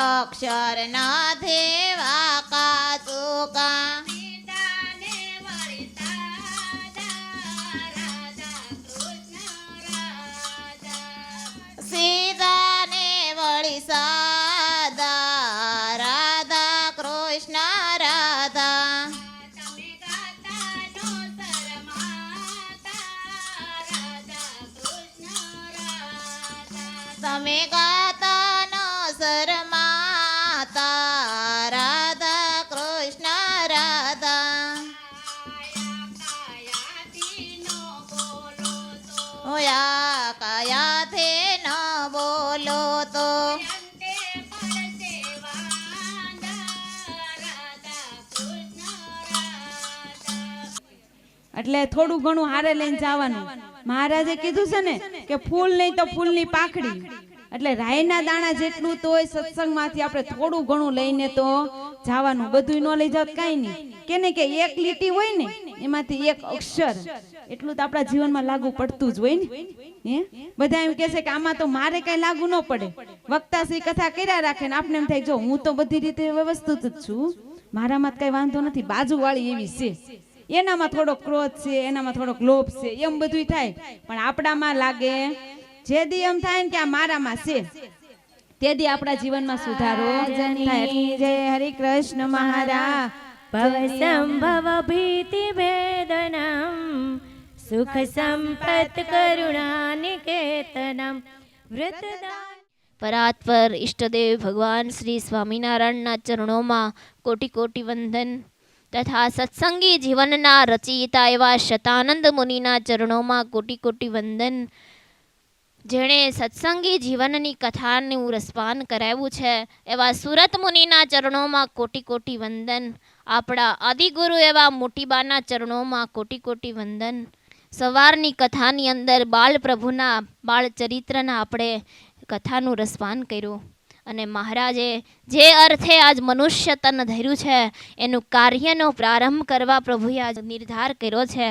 અક્ષર નથી વાકા ચૂકા સીતાને વળી સાદા રાધા કૃષ્ણ રાધા તમે ગાતા ન શરમાતા રાધા કૃષ્ણ રાધા ઓયા કયાથી ન બોલો તો એટલે થોડું ઘણું હારે લઈને જવાનું. મહારાજે કીધું છે ને કે ફૂલ નહીં તો ફૂલની પાંખડી, એટલે રાયના દાણા જેટલું તો સત્સંગમાંથી આપણે થોડું ઘણું લઈને તો જવાનું. બધું ન લઈ જાવ કાંઈ નહીં. કેને કે એક લીટી હોય ને એમાંથી એક અક્ષર એટલું તો આપણા જીવનમાં લાગુ પડતું જ હોય ને. હે બધા એમ કહે છે કે આમાં તો મારે કઈ લાગુ ન પડે. વક્તા શ્રી કથા કર્યા રાખે ને આપણે એમ થાય જો હું તો બધી રીતે વ્યવસ્થિત જ છું, મારામાં કઈ વાંધો નથી, બાજુવાળી એવી છે, એનામાં થોડો ક્રોધ છે, એનામાં થોડોક લોભ છે, એમ બધું થાય. પણ આપણામાં લાગે જે દી એમ થાય ને કે આ મારામાં છે તે દી આપણા જીવનમાં સુધારો થાય. જય હરિ કૃષ્ણ મહારાજ. ભવ સંભવ ભીતિ ભેદનમ સુખ સંપત કરુણા નિકેતનમ વૃતદાન. પરાત્પર ઈષ્ટદેવ ભગવાન શ્રી સ્વામિનારાયણના ચરણોમાં કોટી કોટી વંદન તથા સત્સંગી જીવનના રચયિતા એવા શતાનંદ મુનિના ચરણોમાં કોટી કોટી વંદન. જેણે સત્સંગી જીવનની કથાનું રસપાન કરાવ્યું છે એવા સુરત મુનિના ચરણોમાં કોટી કોટી વંદન. આપણા આદિગુરુ એવા મોટીબાના ચરણોમાં કોટી કોટી વંદન. સવારની કથાની અંદર બાળ પ્રભુના બાળ ચરિત્રના આપણે કથાનું રસપાન કર્યું અને મહારાજે જે અર્થે આજ મનુષ્ય તન ધર્યું છે એનું કાર્યનો પ્રારંભ કરવા પ્રભુએ આજ નિર્ધાર કર્યો છે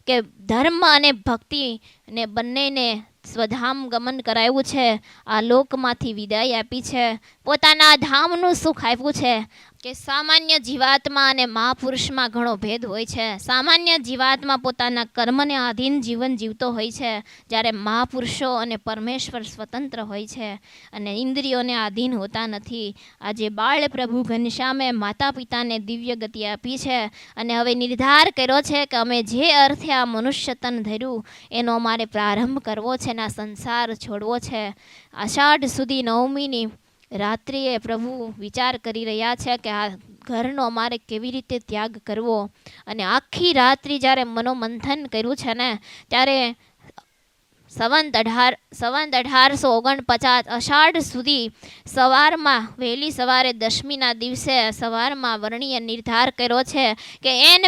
કે ધર્મ અને ભક્તિને બંનેને સ્વધામ ગમન કરાવ્યું છે, આ લોકમાંથી વિદાય આપી છે, પોતાના ધામનું સુખ આપ્યું છે. કે સામાન્ય જીવાત્મા અને મહાપુરુષમાં ઘણો ભેદ હોય છે. સામાન્ય જીવાત્મા પોતાના કર્મને આધીન જીવન જીવતો હોય છે, જ્યારે મહાપુરુષો અને પરમેશ્વર સ્વતંત્ર હોય છે અને ઇન્દ્રિયોને આધીન હોતા નથી. આજે બાળ પ્રભુ ઘનશ્યામે માતા પિતાને દિવ્ય ગતિ આપી છે અને હવે નિર્ધાર કર્યો છે કે અમે જે અર્થે આ મનુષ્ય તન ધર્યું એનો અમારે પ્રારંભ કરવો છે અને આ સંસાર છોડવો છે. આષાઢ સુધી નવમીની રાત્રિએ પ્રભુ વિચાર કરી રહ્યા છે કે આ ઘરનો અમારે કેવી રીતે ત્યાગ કરવો. અને આખી રાત્રિ જ્યારે મનોમંથન કર્યું છે ને ત્યારે સંવંત 1849 અષાઢ સુધી સવારમાં વહેલી સવારે દશમીના દિવસે સવારમાં વર્ણીએ નિર્ધાર કર્યો છે કે એન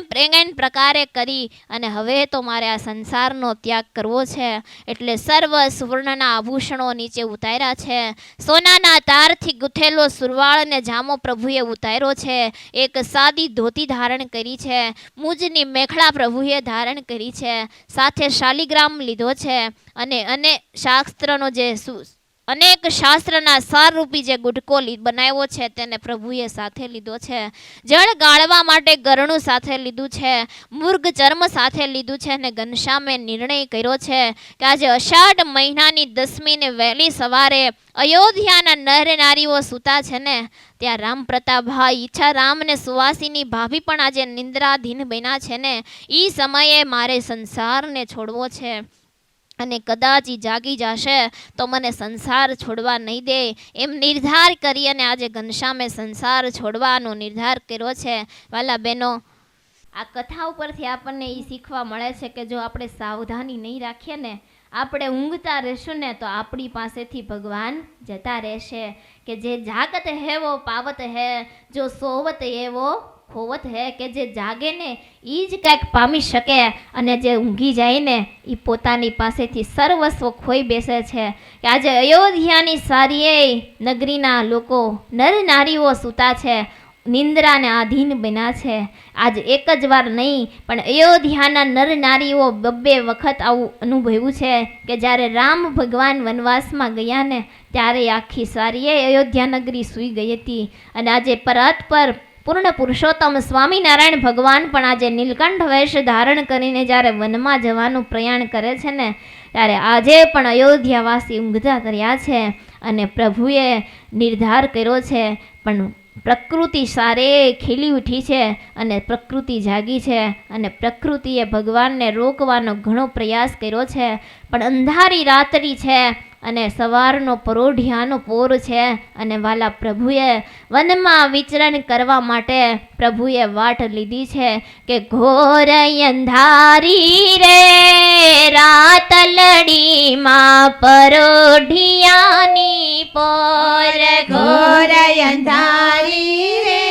પ્રકારે કરી અને હવે તો મારે આ સંસારનો ત્યાગ કરવો છે. એટલે સર્વ સુવર્ણના આભૂષણો નીચે ઉતાર્યા છે, સોનાના તારથી ગૂંથેલો સુરવાળ ને જામો પ્રભુએ ઉતાર્યો છે, એક સાદી ધોતી ધારણ કરી છે, મુજની મેખલા પ્રભુએ ધારણ કરી છે, સાથે શાલિગ્રામ લીધો છે અને શાસ્ત્રનો જે અનેક શાસ્ત્રના સારરૂપી જે ગુટકો બનાવ્યો છે તેને પ્રભુએ સાથે લીધો છે. જળ ગાળવા માટે ગરણું સાથે લીધું છે, મૃગ ચર્મ સાથે લીધું છે અને ઘનશ્યામે નિર્ણય કર્યો છે કે આજે અષાઢ મહિનાની દસમીને વહેલી સવારે અયોધ્યાના નર નારીઓ સૂતા છે ને ત્યાં રામ પ્રતાપભાઈ ઈચ્છારામ ને સુવાસીની ભાભી પણ આજે નિંદ્રાધીન બન્યા છે ને એ સમયે મારે સંસારને છોડવો છે અને કદાચ જાગી જશે તો મને સંસાર છોડવા નહીં દે એમ નિર્ધાર કરી અને આજે ઘનશ્યામે સંસાર છોડવાનો નિર્ધાર કર્યો છે. વાલા બહેનો, આ કથા ઉપરથી આપણને એ શીખવા મળે છે કે જો આપણે સાવધાની નહીં રાખીએ ને, આપણે ઊંઘતા રહેશું ને તો આપણી પાસેથી ભગવાન જતા રહેશે. કે જે જાગત હે વો પાવત હે, જો સોવત એવો ખોવત હે. કે જે જાગે ને એ જ કંઈક પામી શકે અને જે ઊંઘી જાય ને એ પોતાની પાસેથી સર્વસ્વ ખોઈ બેસે છે. કે આજે અયોધ્યાની સારી નગરીના લોકો નર નારીઓ સૂતા છે, નિંદ્રાને આધીન બન્યા છે. આજ એક જ વાર નહીં પણ અયોધ્યાના નર નારીઓ બબ્બે વખત આવું અનુભવ્યું છે કે જ્યારે રામ ભગવાન વનવાસમાં ગયા ને ત્યારે આખી સારીએ અયોધ્યા નગરી સૂઈ ગઈ હતી. અને આજે પરત પર પૂર્ણ પુરુષોત્તમ સ્વામિનારાયણ ભગવાન પણ આજે નીલકંઠ વેશ ધારણ કરીને જ્યારે વનમાં જવાનું પ્રયાણ કરે છે ને ત્યારે આજે પણ અયોધ્યાવાસી ઊંઘતા કર્યા છે. અને પ્રભુએ નિર્ધાર કર્યો છે પણ પ્રકૃતિ સારે ખીલી ઉઠી છે અને પ્રકૃતિ જાગી છે અને પ્રકૃતિએ ભગવાનને રોકવાનો ઘણો પ્રયાસ કર્યો છે પણ અંધારી રાત્રિ છે અને સવારનો પરોઢિયાનો પોર છે અને વાલા પ્રભુએ વનમાં વિચરણ કરવા માટે પ્રભુએ વાટ લીધી છે કે ઘોર અંધારી રે રાતલડીમાં પરોઢિયાની પોર ઘોર અંધારી રે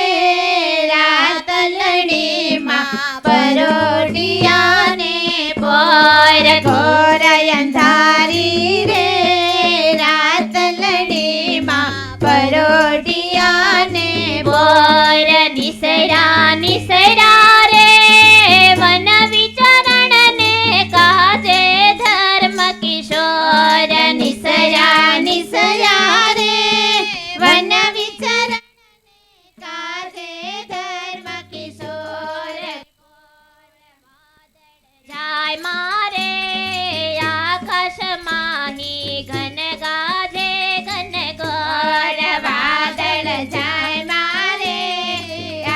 રાતલડીમાં પરોઢિયાને પોર ઘોર અંધારી રે રાતલડીમાં પરોઢિયાને પોર નિસરા નિસરા રે વન વિચરણને કાજે ધર્મ કિશોર નિસરા નિસયા રે વન વિચરણ કાજે ધર્મ કિશોર જાય મારે આકાશમાંહી ઘન ગાજે ઘન ઘોર વાદળ જાય મારે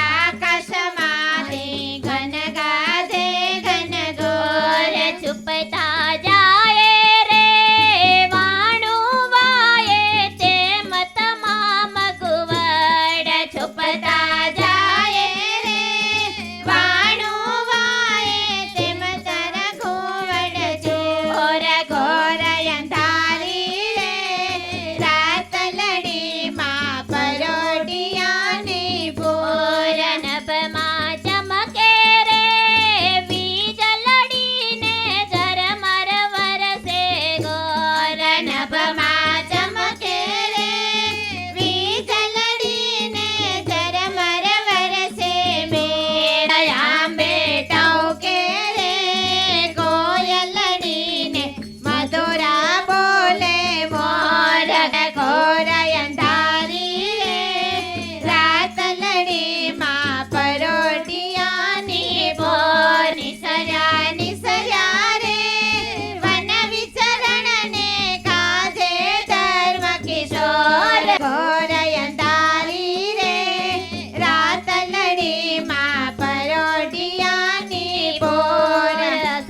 આકાશમાંથી ઘન ગાજે ઘન ઘોર છુપતા જાય રે વાણું વાયે તેમ તમામ કુવડ છુપતા જાય રે વાણું વાયે તેમ તર ઘોવડ ચોર ઘોર અંધારી રે રાતલડીમાં પરોઢિયાની ભોર નભમાં ચમકે રે વીજ લડીને ઝરમર વરસે ઘોર નભમાં ચમકે રે વીજ લડીને ઝરમર વરસે મેળ આંબે ટહુકે રે કોયલડીને મધુરા બોલે મોર ઘોર અંધારી રે રાતલડીમાં પરોઢિયાની ભોર નિસર્યા નિસર્યા રે વન વિચરણને કાજે ધર્મ કિશોર ઘોર અંધારી રે રાતલડીમાં પરોઢિયાની ભોર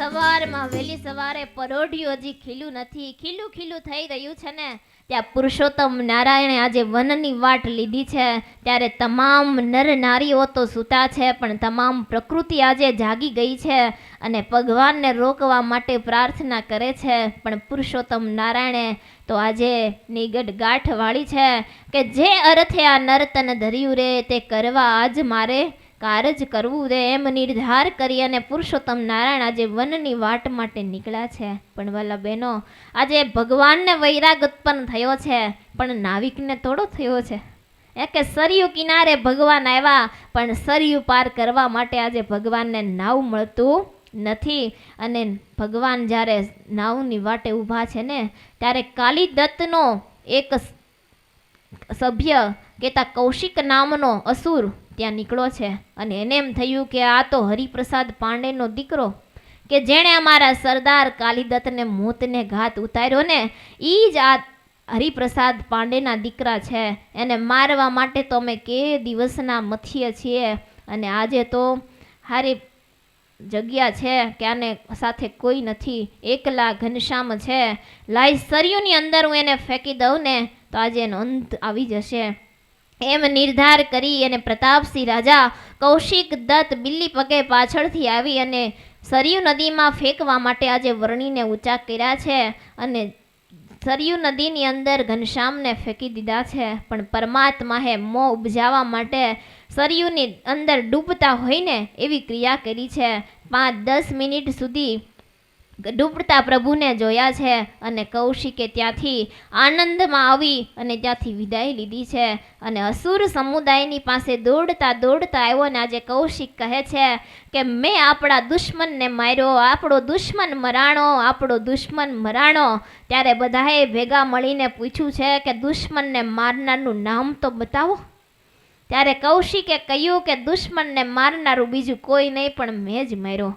સવારમાં વહેલી સવારે પરોઢિયું હજી ખીલું નથી, ખીલું ખીલું થઈ રહ્યું છે ને ત્યાં પુરુષોત્તમ નારાયણે આજે વનની વાટ લીધી છે. ત્યારે તમામ નર નારીઓ તો સૂતા છે પણ તમામ પ્રકૃતિ આજે જાગી ગઈ છે અને ભગવાનને રોકવા માટે પ્રાર્થના કરે છે. પણ પુરુષોત્તમ નારાયણે તો આજે નિગડ ગાંઠ વાળી છે કે જે અર્થે આ નર્તન ધર્યું રે તે કરવા આજ મારે કારજ કરવું રે એમ નિર્ધાર કરી અને પુરુષોત્તમ નારાયણ આજે વનની વાટ માટે નીકળ્યા છે. પણ વાલા બહેનો આજે ભગવાનને વૈરાગ ઉત્પન્ન થયો છે પણ નાવિકને થોડો થયો છે. કે સરયુ કિનારે ભગવાન આવ્યા પણ સરયુ પાર કરવા માટે આજે ભગવાનને નાવ મળતું નથી. અને ભગવાન જ્યારે નાવની વાટે ઊભા છે ને ત્યારે કાલિદત્તનો એક સભ્ય કેતા કૌશિક નામનો અસુર ત્યાં નીકળ્યો છે અને એને એમ થયું કે આ તો હરિપ્રસાદ પાંડેનો દીકરો કે જેણે અમારા સરદાર કાલિદત્તને મોતને ઘાત ઉતાર્યો ને એ જ આ હરિપ્રસાદ પાંડેના દીકરા છે. એને મારવા માટે તો અમે કે દિવસના મથીએ છીએ અને આજે તો હારી જગ્યા છે કે આને સાથે કોઈ નથી, એકલા ઘનશ્યામ છે. લાઈ સરયુની અંદર હું એને ફેંકી દઉં ને તો આજે એનો અંત આવી જશે એમ નિર્ધાર કરી અને પ્રતાપસિંહ રાજા કૌશિક દત્ત બિલ્લી પગે પાછળથી આવી અને સરયુ નદીમાં ફેંકવા માટે આજે વર્ણીને ઊંચા કર્યા છે અને સરયુ નદીની અંદર ઘનશ્યામને ફેંકી દીધા છે. પણ પરમાત્માએ મોહ ઉપજાવવા માટે સરયુની અંદર ડૂબતા હોય ને એવી ક્રિયા કરી છે. 5-10 મિનિટ સુધી ડૂબતા પ્રભુને જોયા છે અને કૌશિકે ત્યાંથી આનંદમાં આવી અને ત્યાંથી વિદાય લીધી છે. અને અસુર સમુદાયની પાસે દોડતા દોડતા આવ્યો ને આજે કૌશિક કહે છે કે મેં આપણા દુશ્મનને માર્યો, આપણો દુશ્મન મરાણો, આપણો દુશ્મન મરાણો. ત્યારે બધાએ ભેગા મળીને પૂછ્યું છે કે દુશ્મનને મારનારનું નામ તો બતાવો. ત્યારે કૌશિકે કહ્યું કે દુશ્મનને મારનારું બીજું કોઈ નહીં પણ મેં જ માર્યો.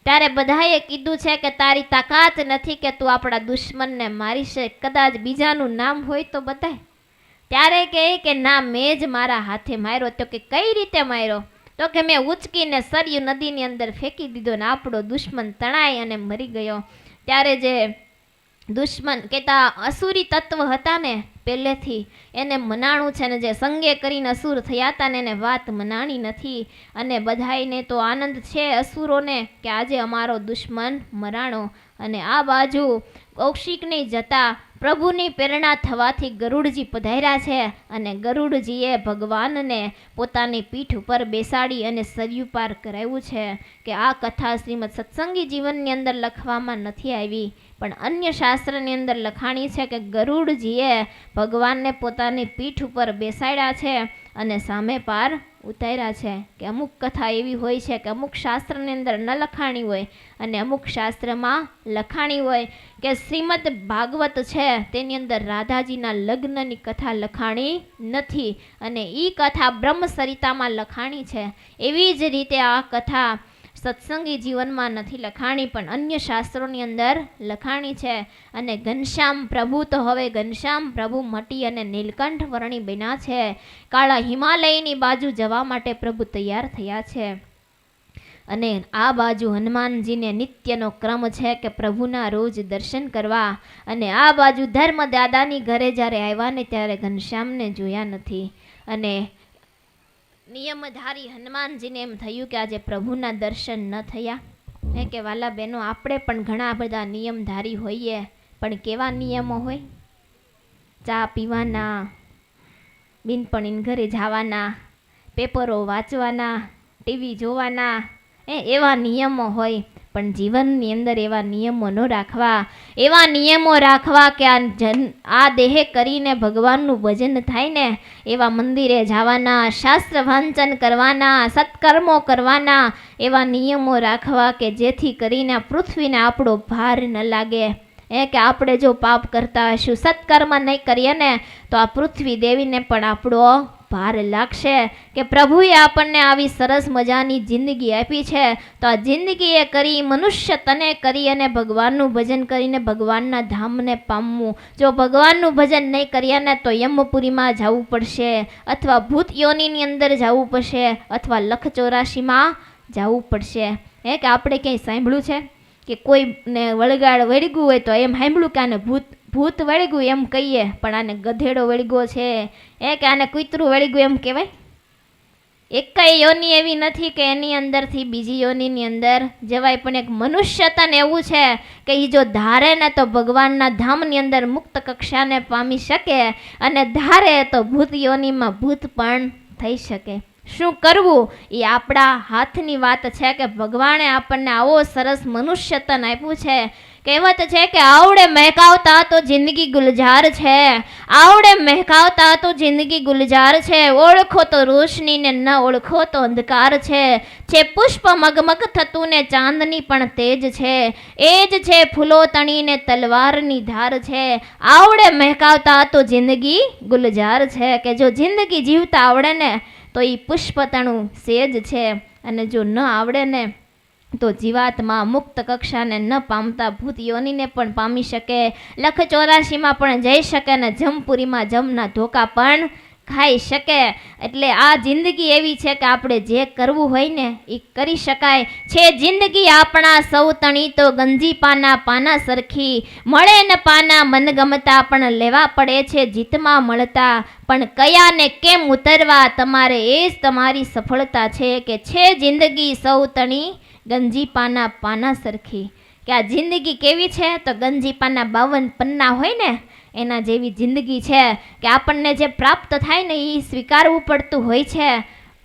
ત્યારે બધાએ કીધું છે કે તારી તાકાત નથી કે તું આપણા દુશ્મનને મારી છે, કદાચ બીજાનું નામ હોય તો બતાય. ત્યારે કહે કે ના, મેં જ મારા હાથે માર્યો. તો કે કઈ રીતે માર્યો? તો કે મેં ઉચકીને સરયુ નદીની અંદર ફેંકી દીધો ને આપણો દુશ્મન તણાઈ અને મરી ગયો. ત્યારે જે દુશ્મન કહેતા અસુરી તત્વ હતા ને પહેલેથી એને મનાણું છે ને જે સંગે કરીને અસુર થયા હતા ને એને વાત મનાણી નથી. અને બધાયને તો આનંદ છે અસુરોને કે આજે અમારો દુશ્મન મરાણો. અને આ બાજુ કૌશિકને જતા પ્રભુની પ્રેરણા થવાથી ગરુડજી પધાર્યા છે અને ગરુડજીએ ભગવાનને પોતાની પીઠ ઉપર બેસાડી અને સરયુ પાર કરાવ્યું છે. કે આ કથા શ્રીમદ સત્સંગી જીવનની અંદર લખવામાં નથી આવી પણ અન્ય શાસ્ત્રની અંદર લખાણી છે કે ગરુડજીએ ભગવાનને પોતાની પીઠ ઉપર બેસાડ્યા છે અને સામે પાર ઉતાર્યા છે. કે અમુક કથા એવી હોય છે કે અમુક શાસ્ત્રની અંદર ન લખાણી હોય અને અમુક શાસ્ત્રમાં લખાણી હોય. કે શ્રીમદ ભાગવત છે તેની અંદર રાધાજીના લગ્નની કથા લખાણી નથી અને એ કથા બ્રહ્મસરિતામાં લખાણી છે. એવી જ રીતે આ કથા સત્સંગી જીવનમાં નથી લખાણી પણ અન્ય શાસ્ત્રોની અંદર લખાણી છે. અને ઘનશ્યામ પ્રભુ તો હવે ઘનશ્યામ પ્રભુ મટી અને નીલકંઠ વર્ણી બન્યા છે. કાળા હિમાલયની બાજુ જવા માટે પ્રભુ તૈયાર થયા છે. અને આ બાજુ હનુમાનજીને નિત્યનો ક્રમ છે કે પ્રભુના રોજ દર્શન કરવા. અને આ બાજુ ધર્મદાદાની ઘરે જ્યારે આવ્યા ને ત્યારે ઘનશ્યામને જોયા નથી. અને નિયમધારી હનુમાનજીને એમ થયું કે આજે પ્રભુના દર્શન ન થયા. હે કે વાલા બહેનો, આપણે પણ ઘણા બધા નિયમધારી હોઈએ પણ કેવા નિયમો હોય? ચા પીવાના, બિનપણીને ઘરે જવાના, પેપરો વાંચવાના, ટીવી જોવાના, એવા નિયમો હોય. પણ જીવનની અંદર એવા નિયમો ન રાખવા. એવા નિયમો રાખવા કે આ દેહે કરીને ભગવાનનું ભજન થાય ને એવા મંદિરે જવાના, શાસ્ત્ર વાંચન કરવાના, સત્કર્મો કરવાના. એવા નિયમો રાખવા કે જેથી કરીને પૃથ્વીને આપણો ભાર ન લાગે. કે આપણે જો પાપ કરતા હશું, સત્કર્મ નહીં કરીએ ને તો આ પૃથ્વી દેવીને પણ આપણો ભાર લાગશે. કે પ્રભુએ આપણને આવી સરસ મજાની જિંદગી આપી છે તો આ જિંદગીએ કરી મનુષ્ય તને કરી અને ભગવાનનું ભજન કરીને ભગવાનના ધામને પામવું. જો ભગવાનનું ભજન નહીં કરીએ ને તો યમપુરીમાં જવું પડશે અથવા ભૂત યોનિની અંદર જવું પડશે અથવા લખ 84માં જવું પડશે. કે આપણે ક્યાંય સાંભળ્યું છે કે કોઈને વળગ્યું હોય તો એમ સાંભળ્યું કે આને ભૂત વળગ્યું એમ કહીએ પણ આને ગધેડો વળગ્યો છે કે આને કૂતરું વળગ્યું એમ કહેવાય? એકેય યોની એવી નથી કે એની અંદરથી બીજી યોનીની અંદર જવાય. પણ એક મનુષ્ય તન એવું છે કે એ જો ધારે ને તો ભગવાનના ધામની અંદર મુક્ત કક્ષાને પામી શકે અને ધારે તો ભૂત યોનીમાં ભૂત પણ થઈ શકે. શું કરવું એ આપણા હાથની વાત છે. કે ભગવાને આપણને આવો સરસ મનુષ્ય તન આપ્યું છે. કહેવત છે કે આવડે મહેકાવતા તો જિંદગી ગુલજાર છે, આવડે મહેકાવતા તો જિંદગી ગુલજાર છે. ઓળખો તો રોશની ને ન ઓળખો તો અંધકાર છે. પુષ્પ મગમગ થતું ને ચાંદની પણ તેજ છે, એ જ છે ફૂલો તણીને તલવારની ધાર છે. આવડે મહેકાવતા તો જિંદગી ગુલજાર છે. કે જો જિંદગી જીવતા આવડે ને તો એ પુષ્પતણું સેજ છે અને જો ન આવડે ને તો જીવાતમાં મુક્ત કક્ષાને ન પામતા ભૂત યોનીને પણ પામી શકે, લખ 84માં પણ જઈ શકે અને જમપુરીમાં જમના ધોકા પણ ખાઈ શકે. એટલે આ જિંદગી એવી છે કે આપણે જે કરવું હોય ને એ કરી શકાય છે. જિંદગી આપણા સૌ તણી તો ગંજી પાના સરખી, મળે ને પાના મન ગમતા પણ લેવા પડે છે જીતમાં મળતા. પણ કયા ને કેમ ઉતરવા તમારે એ જ તમારી સફળતા છે. કે છે જિંદગી સૌ તણી ગંજી પાના સરખી. કે આ જિંદગી કેવી છે તો ગંજી પાના 52 પન્ના હોય ને એના જેવી જિંદગી છે. કે આપણને જે પ્રાપ્ત થાય ને એ સ્વીકારવું પડતું હોય છે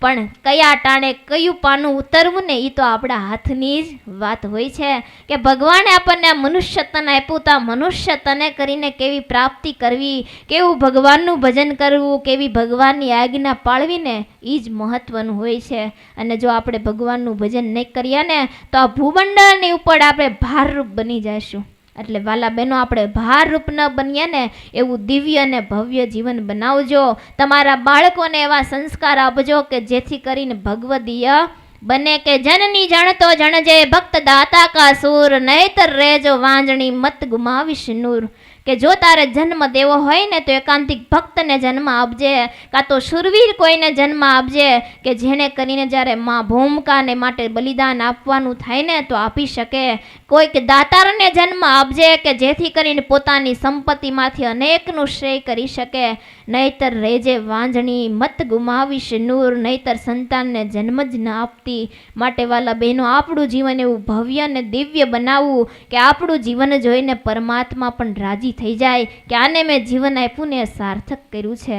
પણ કયા ટાણે કયું પાનું ઉતરવું ને એ તો આપણા હાથની જ વાત હોય છે કે ભગવાને આપણને આ મનુષ્ય તન આપ્યું તો આ મનુષ્ય તને કરીને કેવી પ્રાપ્તિ કરવી, કેવું ભગવાનનું ભજન કરવું, કેવી ભગવાનની આજ્ઞા પાળવી ને એ જ મહત્વનું હોય છે. અને જો આપણે ભગવાનનું ભજન નહીં કરીએ ને તો આ ભૂમંડળની ઉપર આપણે ભારરૂપ બની જઈશું. એટલે વાલા બહેનો, આપણે ભારરૂપ ન બનીએ ને એવું દિવ્ય અને ભવ્ય જીવન બનાવજો. તમારા બાળકોને એવા સંસ્કાર આપજો કે જેથી કરીને ભગવદીય બને કે જનની જણતો જણજે ભક્ત દાતા કા સૂર, નહીતર રેજો વાંજણી મત ગુમાવીશ નૂર. કે જો તારે જન્મ દેવો હોય ને તો એકાંતિક ભક્તને જન્મ આપજે, કાં તો શુરવીર કોઈને જન્મ આપજે કે જેને કરીને જ્યારે મા ભૂમિકાને માટે બલિદાન આપવાનું થાય ને તો આપી શકે. કોઈક દાતારને જન્મ આપજે કે જેથી કરીને પોતાની સંપત્તિમાંથી અનેકનું શ્રેય કરી શકે. નહીતર રેજે વાંજણી મત ગુમાવીશ નૂર, નહીતર સંતાનને જન્મ જ ન આપતી. માટે વાલા બહેનો, આપણું જીવન એવું ભવ્ય અને દિવ્ય બનાવવું કે આપણું જીવન જોઈને પરમાત્મા પણ રાજી થઈ જાય કે આને મેં જીવન આપ્યું ને સાર્થક કર્યું છે.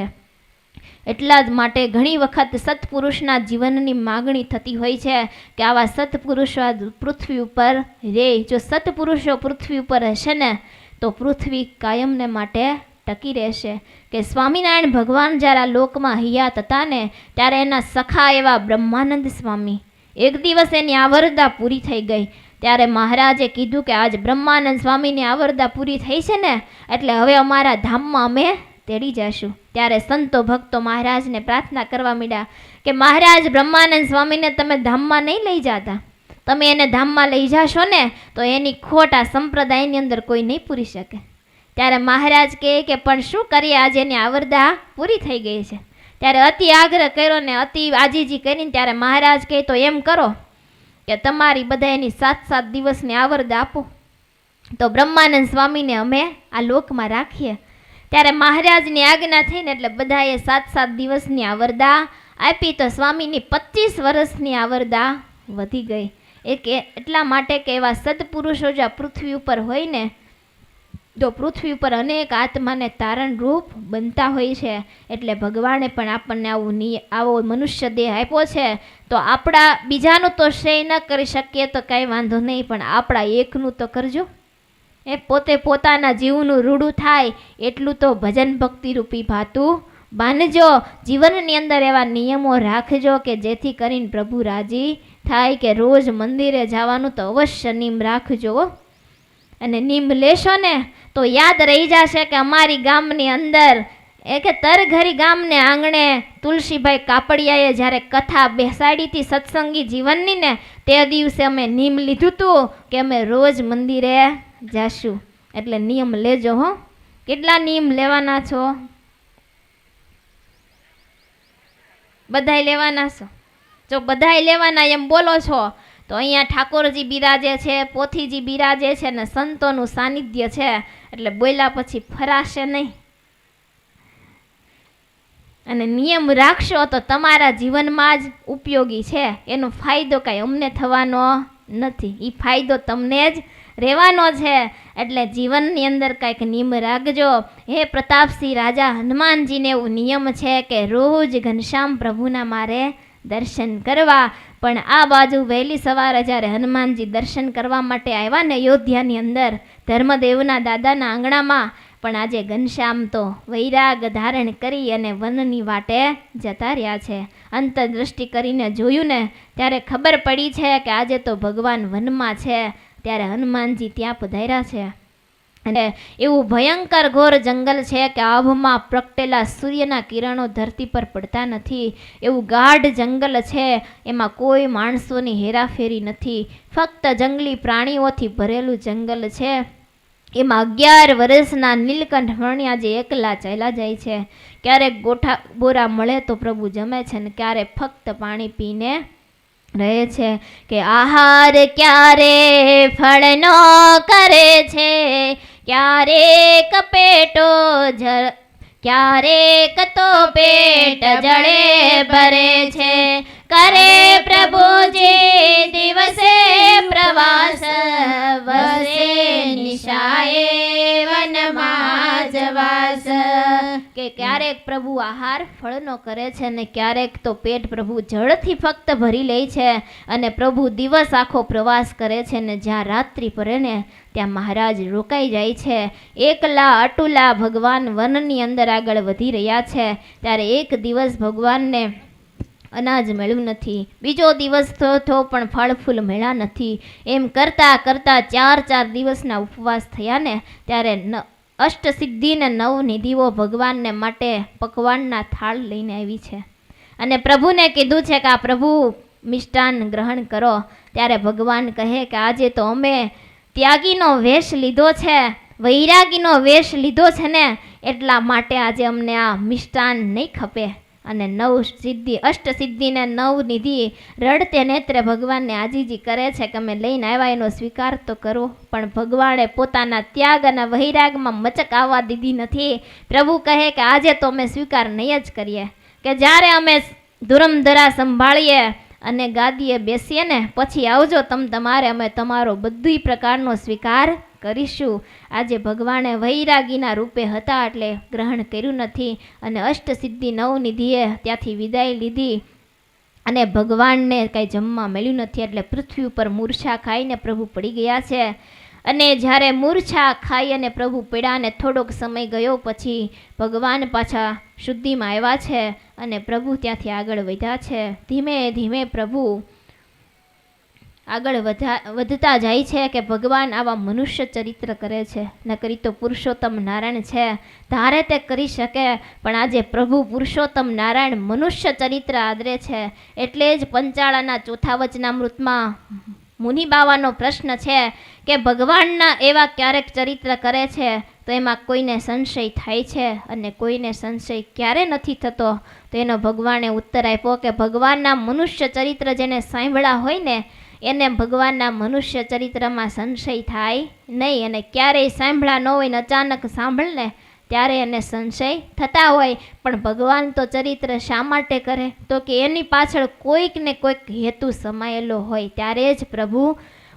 એટલા જ માટે ઘણી વખત સત્પુરુષના જીવનની માગણી થતી હોય છે કે આવા સત્પુરુષો પૃથ્વી ઉપર રહે. જો સત્પુરુષો પૃથ્વી ઉપર હશે ને તો પૃથ્વી કાયમને માટે ટકી રહેશે. કે સ્વામિનારાયણ ભગવાન જ્યારે આ લોકમાં હયાત હતા ને ત્યારે એના સખા એવા બ્રહ્માનંદ સ્વામી, એક દિવસ એની આવરદા પૂરી થઈ ગઈ ત્યારે મહારાજે કીધું કે આજ બ્રહ્માનંદ સ્વામીની આવરદા પૂરી થઈ છે ને એટલે હવે અમારા ધામમાં અમે તેડી જઈશું. ત્યારે સંતો ભક્તો મહારાજને પ્રાર્થના કરવા માંડ્યા કે મહારાજ, બ્રહ્માનંદ સ્વામીને તમે ધામમાં નહીં લઈ જતા, તમે એને ધામમાં લઈ જશો ને તો એની ખોટ આ સંપ્રદાયની અંદર કોઈ નહીં પૂરી શકે. ત્યારે મહારાજ કહે કે પણ શું કરીએ, આજે એની આવરદા પૂરી થઈ ગઈ છે. ત્યારે અતિ આગ્રહ કર્યો ને અતિ આજીજી કરીને ત્યારે મહારાજ કહે તો એમ કરો કે તમારી બધા એની 7-7 દિવસની આવરદા આપો તો બ્રહ્માનંદ સ્વામીને અમે આ લોકમાં રાખીએ. ત્યારે મહારાજની આજ્ઞા થઈને એટલે બધાએ 7-7 દિવસની આવરદા આપી તો સ્વામીની 25 વર્ષની આવરદા વધી ગઈ. એટલા માટે કે એવા સત્પુરુષો જો પૃથ્વી ઉપર હોય ને તો પૃથ્વી ઉપર અનેક આત્માને તારણ રૂપ બનતા હોય છે. એટલે ભગવાને પણ આપણને આવો મનુષ્ય દેહ આપ્યો છે તો આપણા બીજાનું તો શ્રેય ન કરી શકીએ તો કાંઈ વાંધો નહીં, પણ આપણા એકનું તો કરજો. એ પોતે પોતાના જીવનું રૂડું થાય એટલું તો ભજન ભક્તિ રૂપી ભાતું બાંધજો. જીવનની અંદર એવા નિયમો રાખજો કે જેથી કરીને પ્રભુ રાજી થાય. કે રોજ મંદિરે જવાનું તો અવશ્ય નિયમ રાખજો. અને નિયમ લેશો ને તો યાદ રહી જશે કે અમારી ગામની અંદર કે તરઘરી ગામને આંગણે તુલસીભાઈ કાપડિયાએ જ્યારે કથા બેસાડી હતી સત્સંગી જીવનની ને તે દિવસે અમે નિયમ લીધું હતું કે અમે રોજ મંદિરે જાશું. એટલે નિયમ લેજો હો. કેટલા નિયમ લેવાના છો? બધાય લેવાના છો? જો બધાય લેવાના એમ બોલો છો તો અહીંયા ઠાકોરજી બિરાજે છે, પોથીજી બિરાજે છે ને સંતોનું સાનિધ્ય છે એટલે બોલ્યા પછી ફરાશે નહીં. અને નિયમ રાખશો તો તમારા જીવનમાં જ ઉપયોગી છે, એનો ફાયદો કાંઈ અમને થવાનો નથી, એ ફાયદો તમને જ રહેવાનો છે. એટલે જીવનની અંદર કાંઈક નિયમ રાખજો. હે પ્રતાપસિંહ રાજા હનુમાનજીને એવું નિયમ છે કે રોજ ઘનશ્યામ પ્રભુના મારે દર્શન કરવા. પણ આ બાજુ વહેલી સવારે જ્યારે હનુમાનજી દર્શન કરવા માટે આવ્યા ને અયોધ્યાની અંદર ધર્મદેવના દાદાના આંગણામાં, પણ આજે ઘનશ્યામ તો વૈરાગ ધારણ કરી અને વનની વાટે જતા રહ્યા છે. અંતરદ્રષ્ટિ કરીને જોયું ને ત્યારે ખબર પડી છે કે આજે તો ભગવાન વનમાં છે. ત્યારે હનુમાનજી ત્યાં પધાર્યા છે અને એવું ભયંકર ઘોર જંગલ છે કે આભમાં પ્રગટેલા સૂર્યના કિરણો ધરતી પર પડતા નથી. એવું ગાઢ જંગલ છે, એમાં કોઈ માણસોની હેરાફેરી નથી, ફક્ત જંગલી પ્રાણીઓથી ભરેલું જંગલ છે. એમાં 11 વર્ષના નીલકંઠ વણિયા જે એકલા ચાલ્યા જાય છે. ક્યારેક ગોઠા બોરા મળે તો પ્રભુ જમે છે ને ક્યારેક ફક્ત પાણી પીને રહે છે. કે આહાર ક્યારે ફળનો કરે છે, ક્યારેક પેટો ક્યારેક તો પેટ જળે ભરે છે. કરે પ્રભુજી દિવસે પ્રવાસ, વસે નિશાએ વનમાં જવાસ. કે ક્યારેક પ્રભુ આહાર ફળનો કરે છે અને ક્યારેક તો પેટ પ્રભુ જળથી ફક્ત ભરી લે છે અને પ્રભુ દિવસ આખો પ્રવાસ કરે છે ને જ્યાં રાત્રિ પડે ને ત્યાં મહારાજ રોકાઈ જાય છે. એકલા અટુલા ભગવાન વનની અંદર આગળ વધી રહ્યા છે ત્યારે એક દિવસ ભગવાનને અનાજ મળ્યું નથી, બીજો દિવસ થયો પણ ફળ ફૂલ મળ્યા નથી. એમ કરતાં કરતાં 4 દિવસના ઉપવાસ થયા ને ત્યારે અષ્ટસિદ્ધિ ને 9 નિધિઓ ભગવાનને માટે પકવાનના થાળ લઈને આવી છે અને પ્રભુને કીધું છે કે આ પ્રભુ મિષ્ટાન ગ્રહણ કરો. ત્યારે ભગવાન કહે કે આજે તો અમે ત્યાગીનો વેશ લીધો છે, વૈરાગીનો વેશ લીધો છે ને એટલા માટે આજે અમને આ મિષ્ટાન નહીં ખપે. અને 9 સિદ્ધિ અષ્ટસિદ્ધિને 9 નિધિ રડતે નેત્રે ભગવાનને આજીજી કરે છે કે અમે લઈને આવ્યા એનો સ્વીકાર તો કરો. પણ ભગવાને પોતાના ત્યાગ અને વૈરાગમાં મચક આવવા દીધી નથી. પ્રભુ કહે કે આજે તો અમે સ્વીકાર નહીં જ કરીએ, કે જ્યારે અમે ધુરમધરા સંભાળીએ અને ગાદીએ બેસીએ ને પછી આવજો તમારે અમે તમારો બધી પ્રકારનો સ્વીકાર કરીશું. આજે ભગવાને વૈરાગીના રૂપે હતા એટલે ગ્રહણ કર્યું નથી અને અષ્ટસિદ્ધિ 9 નિધિએ ત્યાંથી વિદાય લીધી અને ભગવાનને કાંઈ જમવા મળ્યું નથી એટલે પૃથ્વી ઉપર મૂર્છા ખાઈને પ્રભુ પડી ગયા છે. અને જ્યારે મૂર્છા ખાઈ અને પ્રભુ પડ્યા ને થોડોક સમય ગયો પછી ભગવાન પાછા શુદ્ધિમાં આવ્યા છે અને પ્રભુ ત્યાંથી આગળ વધ્યા છે. ધીમે ધીમે પ્રભુ આગળ વધતા જાય છે કે ભગવાન આવા મનુષ્ય ચરિત્ર કરે છે. નકરી તો પુરુષોત્તમ નારાયણ છે, ધારે તે કરી શકે, પણ આજે પ્રભુ પુરુષોત્તમ નારાયણ મનુષ્ય ચરિત્ર આદરે છે. એટલે જ પંચાળાના 4થા વચનામૃતમાં મુનિ બાવાનો પ્રશ્ન છે કે ભગવાનના એવા ક્યારેક ચરિત્ર કરે છે તો એમાં કોઈને સંશય થાય છે અને કોઈને સંશય ક્યારે નથી થતો. તો એનો ભગવાને ઉત્તર આપ્યો કે ભગવાનના મનુષ્ય ચરિત્ર જેને સાંભળ્યા હોય ને એને ભગવાનના મનુષ્ય ચરિત્રમાં સંશય થાય નહીં, અને ક્યારેય સાંભળ્યા ન હોય ને અચાનક સાંભળને ત્યારે એને સંશય થતા હોય. પણ ભગવાન તો ચરિત્ર શા માટે કરે તો કે એની પાછળ કોઈક ને કોઈક હેતુ સમાયેલો હોય ત્યારે જ પ્રભુ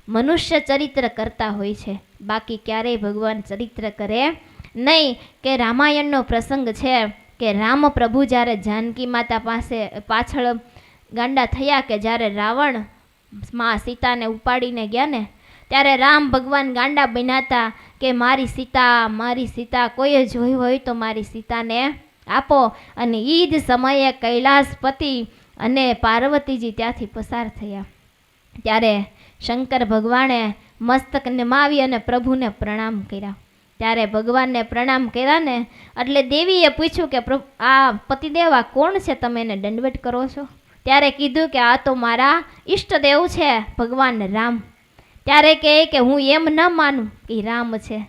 મનુષ્ય ચરિત્ર કરતા હોય છે, બાકી ક્યારેય ભગવાન ચરિત્ર કરે નહીં. કે રામાયણનો પ્રસંગ છે કે રામ પ્રભુ જ્યારે જાનકી માતા પાછળ ગાંડા થયા કે જ્યારે રાવણ માં સીતાને ઉપાડીને ગયા ને ત્યારે રામ ભગવાન ગાંડા બન્યા હતા કે મારી સીતા કોઈએ જોઈ હોય તો મારી સીતાને આપો. અને એ જ સમયે કૈલાસપતિ અને પાર્વતીજી ત્યાંથી પસાર થયા ત્યારે શંકર ભગવાને મસ્તક નમાવી અને પ્રભુને પ્રણામ કર્યા. ત્યારે ભગવાનને પ્રણામ કર્યા ને એટલે દેવીએ પૂછ્યું કે આ પતિદેવા કોણ છે, તમે એને દંડવત કરો છો? ત્યારે કીધું કે આ તો મારા ઈષ્ટદેવ છે ભગવાન રામ. ત્યારે કહે કે હું એમ ન માનું કે રામ છે,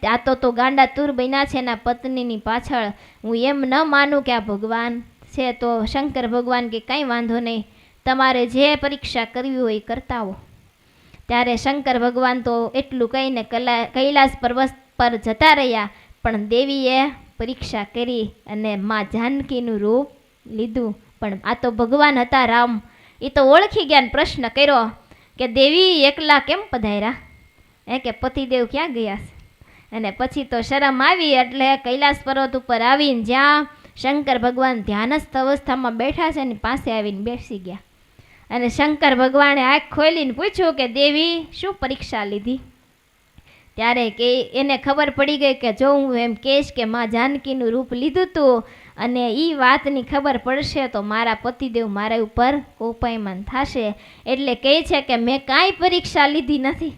આ તો ગાંડા તુર બન્યા છે એના પત્નીની પાછળ, હું એમ ન માનું કે આ ભગવાન છે. તો શંકર ભગવાન કે કંઈ વાંધો નહીં, તમારે જે પરીક્ષા કરવી હોય એ કરતા હો. ત્યારે શંકર ભગવાન તો એટલું કહીને કૈલાસ પર્વત પર જતા રહ્યા, પણ દેવીએ પરીક્ષા કરી અને માં જાનકીનું રૂપ લીધું. પણ આ તો ભગવાન હતા રામ, એ તો ઓળખી ગયા, પ્રશ્ન કર્યો કે દેવી એકલા કેમ પધાર્યા, કે પતિદેવ ક્યાં ગયા છે? અને પછી તો શરમ આવી એટલે કૈલાસ પર્વત ઉપર આવીને જ્યાં શંકર ભગવાન ધ્યાનસ્થ અવસ્થામાં બેઠા છે એની પાસે આવીને બેસી ગયા. અને શંકર ભગવાને આંખ ખોલીને પૂછ્યું કે દેવી શું પરીક્ષા લીધી? ત્યારે કે એને ખબર પડી ગઈ કે જો હું એમ કહીશ કે માં જાનકીનું રૂપ લીધું હતું અને એ વાતની ખબર પડશે તો મારા પતિદેવ મારા ઉપર કોપાયમાન થશે. એટલે કહે છે કે મેં કાંઈ પરીક્ષા લીધી નથી,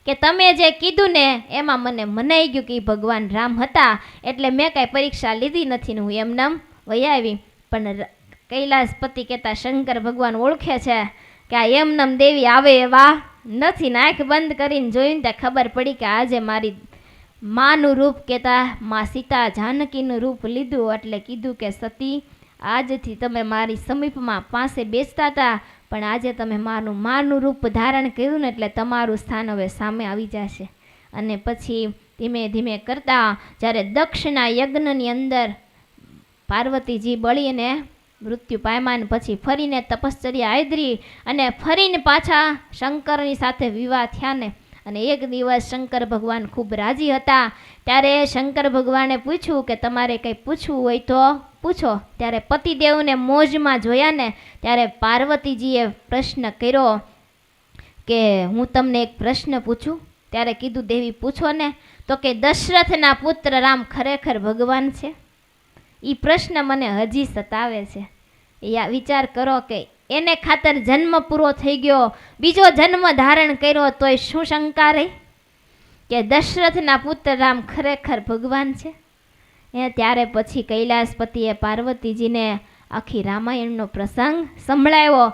કે તમે જે કીધું ને એમાં મને મનાઈ ગયું કે ભગવાન રામ હતા એટલે મેં કાંઈ પરીક્ષા લીધી નથી ને હું એમનેમ વહી આવી. પણ કૈલાસપતિ કહેતા શંકર ભગવાન ઓળખે છે કે આ એમનેમ દેવી આવે એવા નથી. આંખ બંધ કરીને જોઈને ત્યાં ખબર પડી કે આજે મારી માનું રૂપ કહેતા માં સીતા જાનકીનું રૂપ લીધું. એટલે કીધું કે સતી આજથી તમે મારી સમીપમાં પાસે બેસતા હતા પણ આજે તમે માનું રૂપ ધારણ કર્યું ને એટલે તમારું સ્થાન હવે સામે આવી જશે. અને પછી ધીમે ધીમે કરતા જ્યારે દક્ષના યજ્ઞની અંદર પાર્વતીજી બળીને મૃત્યુ પામ્યા પછી ફરીને તપશ્ચર્યા આદરી અને ફરીને પાછા શંકરની સાથે વિવાહ થયા ને અને એક દિવસ શંકર ભગવાન ખૂબ રાજી હતા. ત્યારે શંકર ભગવાને પૂછ્યું કે તમારે કંઈ પૂછવું હોય તો પૂછો. ત્યારે પતિદેવને મોજમાં જોયા ને ત્યારે પાર્વતીજીએ પ્રશ્ન કર્યો કે હું તમને એક પ્રશ્ન પૂછું. ત્યારે કીધું દેવી પૂછો ને. તો કે દશરથના પુત્ર રામ ખરેખર ભગવાન છે? એ પ્રશ્ન મને હજી સતાવે છે. વિચાર કરો કે એને ખાતર જન્મ પૂરો થઈ ગયો, બીજો જન્મ ધારણ કર્યો, તોય શું શંકા રહી કે દશરથના પુત્ર રામ ખરેખર ભગવાન છે? ત્યારે પછી કૈલાસપતિએ પાર્વતીજીને આખી રામાયણનો પ્રસંગ સંભળાવ્યો.